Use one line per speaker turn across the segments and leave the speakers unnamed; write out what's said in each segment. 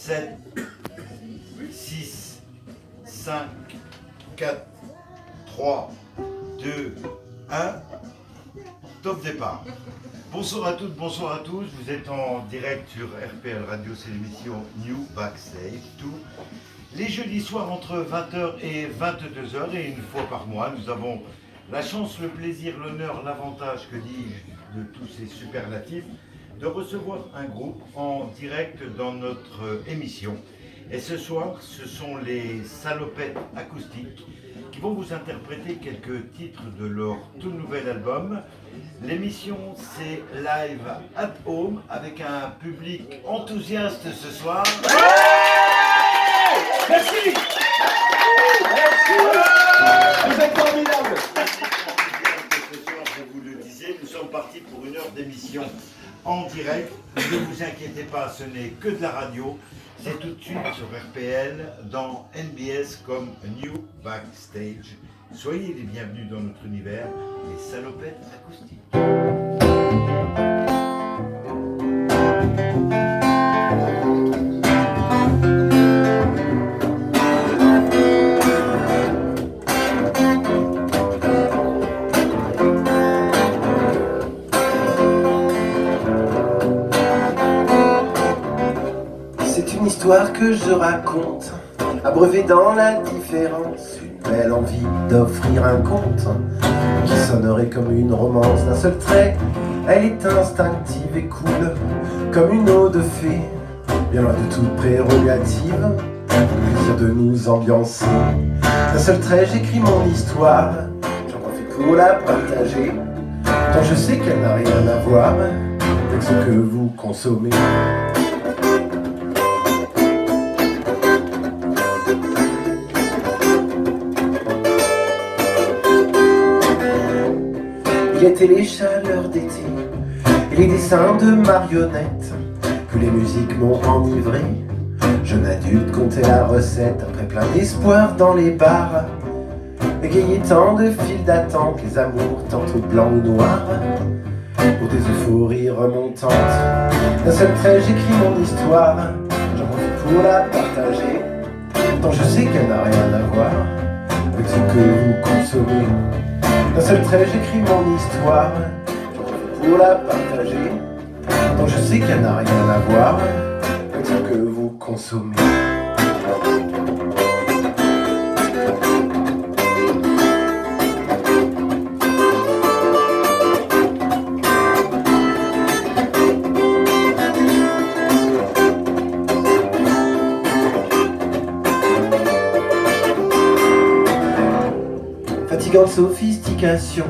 7, 6, 5, 4, 3, 2, 1. Top départ. Bonsoir à toutes, bonsoir à tous. Vous êtes en direct sur RPL Radio, c'est l'émission New Backstage. Tous les jeudis soirs entre 20h et 22h. Et une fois par mois, nous avons la chance, le plaisir, l'honneur, l'avantage, que dis-je, de tous ces superlatifs, de recevoir un groupe en direct dans notre émission. Et ce soir, ce sont les Salopettes Acoustiques qui vont vous interpréter quelques titres de leur tout nouvel album. L'émission, c'est Live at Home avec un public enthousiaste ce soir.
Merci. Vous êtes formidables.
Ce soir, je vous le disais, nous sommes partis pour une heure d'émission en direct. Ne vous inquiétez pas, ce n'est que de la radio. C'est tout de suite sur RPL dans NBS comme New Backstage. Soyez les bienvenus dans notre univers, les Salopettes Acoustiques.
C'est une histoire que je raconte, abreuvée dans l'indifférence, une belle envie d'offrir un conte qui sonnerait comme une romance d'un seul trait. Elle est instinctive et cool, comme une eau de fée, bien loin de toute prérogative, le plaisir de nous ambiancer. D'un seul trait j'écris mon histoire, j'en profite pour la partager, tant je sais qu'elle n'a rien à voir avec ce que vous consommez. Il était les chaleurs d'été et les dessins de marionnettes que les musiques m'ont enivré. Jeune adulte comptait la recette après plein d'espoir dans les bars, égayé tant de files d'attente, les amours tantôt blancs ou noirs, pour des euphories remontantes. D'un seul trait j'écris mon histoire, j'en profite pour la partager, tant je sais qu'elle n'a rien à voir avec ce que vous consommez. D'un seul trait j'écris mon histoire, j'en profite pour la partager, tant je sais qu'elle n'a rien à voir avec ce que vous consommez. Fatigante sophistication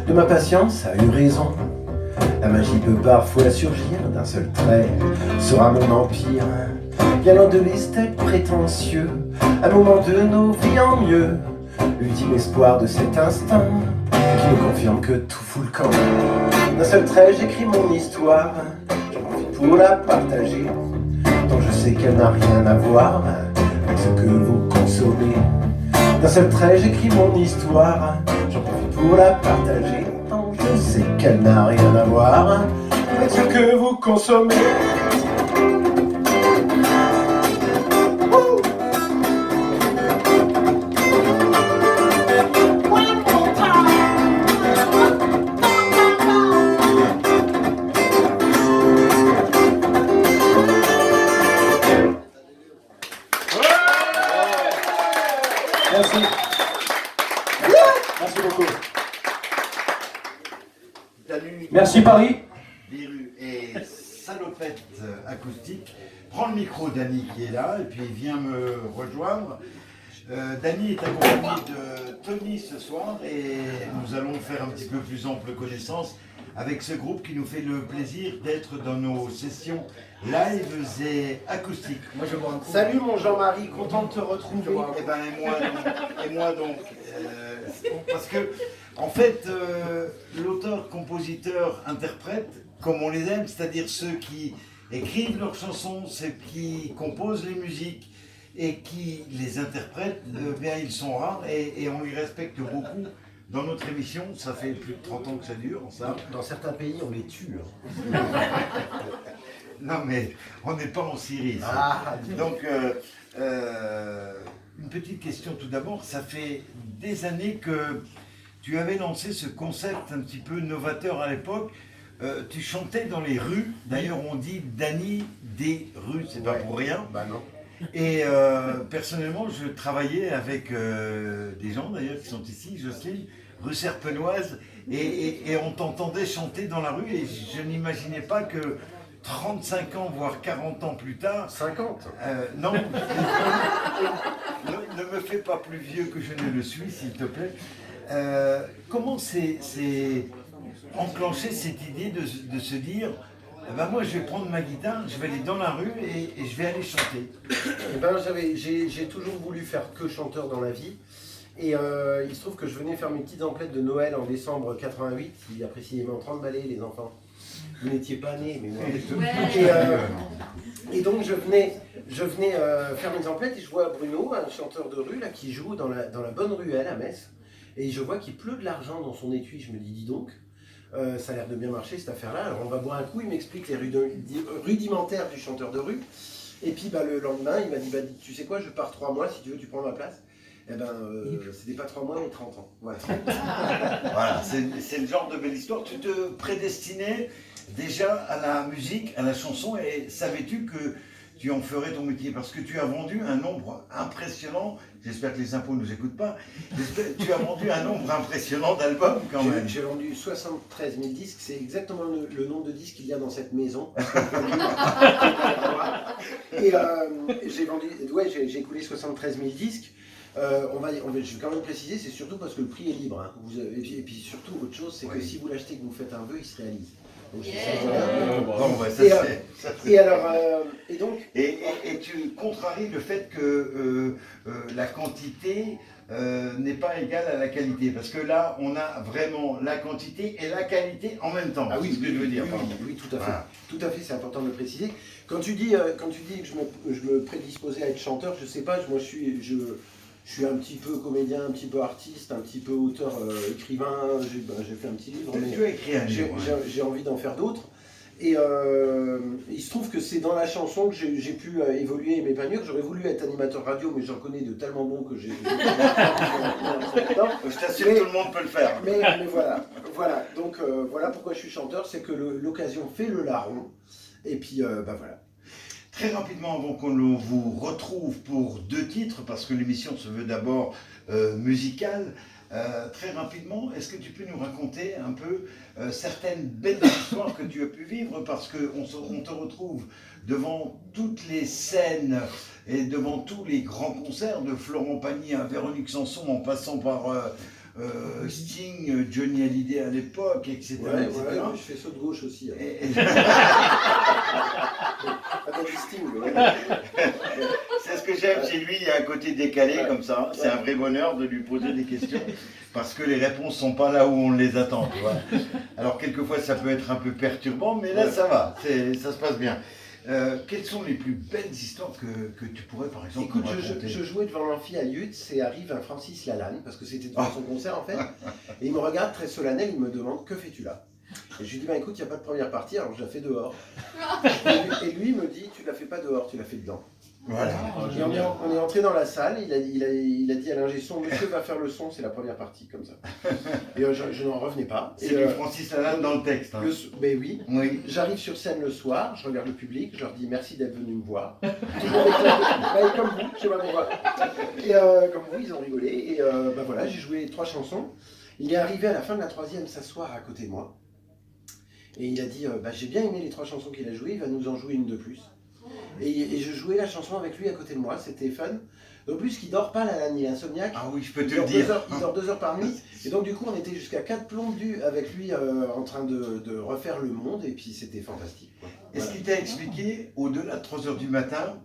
de ma patience a eu raison. La magie peut parfois surgir d'un seul trait, sera mon empire. Bien loin de l'esthète prétentieux, un moment de nos vies en mieux, l'ultime espoir de cet instinct qui me confirme que tout fout le camp. D'un seul trait j'écris mon histoire, j'en profite pour la partager, tant je sais qu'elle n'a rien à voir avec ce que vous consommez. D'un seul trait j'écris mon histoire, j'en profite pour la partager, tant je sais qu'elle n'a rien à voir avec ce que vous consommez. Merci. Merci beaucoup. Merci Paris.
Viru et Salopette Acoustique. Prends le micro, Dany, qui est là, et puis viens me rejoindre. Dany est accompagné de Tony ce soir, et nous allons faire un petit peu plus ample connaissance avec ce groupe qui nous fait le plaisir d'être dans nos sessions live et acoustiques.
Moi, je vois un coup. Salut mon Jean-Marie, content de te retrouver.
Et moi donc, parce que en fait, l'auteur, compositeur, interprète, comme on les aime, c'est-à-dire ceux qui écrivent leurs chansons, ceux qui composent les musiques et qui les interprètent, bien ils sont rares et on les respecte beaucoup. Dans notre émission, ça fait plus de 30 ans que ça dure, ça.
Dans certains pays, on les tue.
Non, mais on n'est pas en Syrie. ici. Donc, une petite question tout d'abord. Ça fait des années que tu avais lancé ce concept un petit peu novateur à l'époque. Tu chantais dans les rues. D'ailleurs, on dit Dany des rues, c'est pas pour rien.
Bah non.
Et personnellement, je travaillais avec des gens d'ailleurs qui sont ici, Jocelyne, rue Serpenoise, et on t'entendait chanter dans la rue, et je n'imaginais pas que 35 ans, voire 40 ans plus tard...
50
non, ne me fais pas plus vieux que je ne le suis, s'il te plaît. Comment c'est enclenché cette idée de se dire... Ben moi, je vais prendre ma guitare, je vais aller dans la rue et je vais aller chanter.
Eh ben, j'ai toujours voulu faire que chanteur dans la vie. Et il se trouve que je venais faire mes petites emplettes de Noël en décembre 88, il y a précisément 30 balais, les enfants. Vous n'étiez pas nés, mais moi. Et donc je venais faire mes emplettes et je vois Bruno, un chanteur de rue, là, qui joue dans la bonne ruelle à Metz. Et je vois qu'il pleut de l'argent dans son étui. Je me dis donc. Ça a l'air de bien marcher cette affaire-là. Alors on va boire un coup, il m'explique les rudimentaires du chanteur de rue. Et puis le lendemain, il m'a dit tu sais quoi, je pars 3 mois, si tu veux, tu prends ma place. Eh ben, c'était pas 3 mois, mais 30 ans. Voilà,
voilà, c'est le genre de belle histoire. Tu te prédestinais déjà à la musique, à la chanson, et savais-tu que tu en ferais ton métier? Parce que tu as vendu un nombre impressionnant, j'espère que les impôts ne nous écoutent pas, tu as vendu un nombre impressionnant d'albums quand même.
J'ai vendu 73 000 disques, c'est exactement le nombre de disques qu'il y a dans cette maison. Et j'ai écoulé 73 000 disques. Je vais quand même préciser, c'est surtout parce que le prix est libre. Hein. Et puis surtout, autre chose, c'est que si vous l'achetez et que vous faites un vœu, il se réalise. Donc,
et tu contraries le fait que la quantité n'est pas égale à la qualité, parce que là on a vraiment la quantité et la qualité en même temps.
Ah oui,
c'est ce que je veux dire.
Oui, tout à fait. Voilà. Tout à fait, c'est important de le préciser. Quand tu dis que je me prédisposais à être chanteur, je sais pas, moi je suis un petit peu comédien, un petit peu artiste, un petit peu auteur, écrivain, j'ai fait un petit livre, mais j'ai envie d'en faire d'autres. Et il se trouve que c'est dans la chanson que j'ai pu évoluer et m'épanouir. J'aurais voulu être animateur radio, mais j'en connais de tellement bons que j'ai...
Je t'assure que tout le monde peut le faire.
Mais voilà. Donc voilà pourquoi je suis chanteur, c'est que l'occasion fait le larron. Et puis voilà.
Très rapidement, avant qu'on vous retrouve pour 2 titres, parce que l'émission se veut d'abord musicale, très rapidement, est-ce que tu peux nous raconter un peu certaines belles histoires que tu as pu vivre, parce qu'on te retrouve devant toutes les scènes et devant tous les grands concerts, de Florent Pagny à Véronique Sanson, en passant par Sting, Johnny Hallyday à l'époque, etc.
Ouais, je fais saut de gauche aussi.
C'est ce que j'aime chez lui, il y a un côté décalé comme ça. C'est un vrai bonheur de lui poser des questions parce que les réponses sont pas là où on les attend. Tu vois. Alors quelquefois ça peut être un peu perturbant, mais là ça va, ça se passe bien. Quelles sont les plus belles histoires que tu pourrais par exemple raconter?
Je jouais devant l'amphi à Lutz et arrive un Francis Lalanne, parce que c'était devant son concert en fait, et il me regarde très solennel, il me demande que fais-tu là? Et je lui dis écoute, il n'y a pas de première partie, alors je la fais dehors. Et lui me dit tu la fais pas dehors, tu la fais dedans.
Voilà.
Et on est entré dans la salle, il a dit à l'ingé son, monsieur va faire le son, c'est la première partie, comme ça. Et je n'en revenais pas.
C'est du Francis Lalanne dans le texte. Hein.
Ben oui. J'arrive sur scène le soir, je regarde le public, je leur dis merci d'être venu me voir. Tout le monde est comme vous, je sais pas pourquoi. Et comme vous, ils ont rigolé. Et voilà, j'ai joué 3 chansons. Il est arrivé à la fin de la 3e s'asseoir à côté de moi. Et il a dit, j'ai bien aimé les 3 chansons qu'il a jouées, il va nous en jouer une de plus. Et je jouais la chanson avec lui à côté de moi, c'était fun. En plus, il dort pas, Lalanne, il est insomniaque.
Ah oui, je peux te le dire.
Il dort 2 heures par nuit. Et donc, du coup, on était jusqu'à 4 plombs avec lui en train de refaire le monde. Et puis, c'était fantastique.
Est-ce qu'il t'a expliqué, au-delà de 3 heures du matin,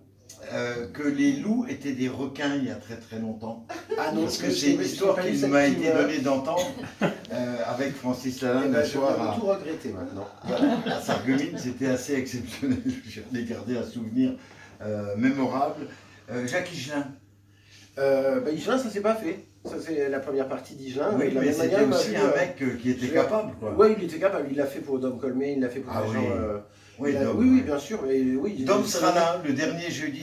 que les loups étaient des requins il y a très très longtemps?
Ah non,
parce que c'est une histoire qui m'a été donnée d'entendre avec Francis Lalanne le soir.
Je vais tout regretter maintenant.
À Sarreguemines, c'était assez exceptionnel. J'en ai gardé un souvenir mémorable. Jacques Higelin.
Higelin, ça s'est pas fait. Ça, c'est la première partie d'Higelin.
Oui, mais c'était aussi un mec qui était capable.
Oui, il était capable. Il l'a fait pour Dom Colmé, il l'a fait pour des gens.
Oui, Dom.
Oui, bien sûr. Et, oui,
Dom sera là le dernier jeudi.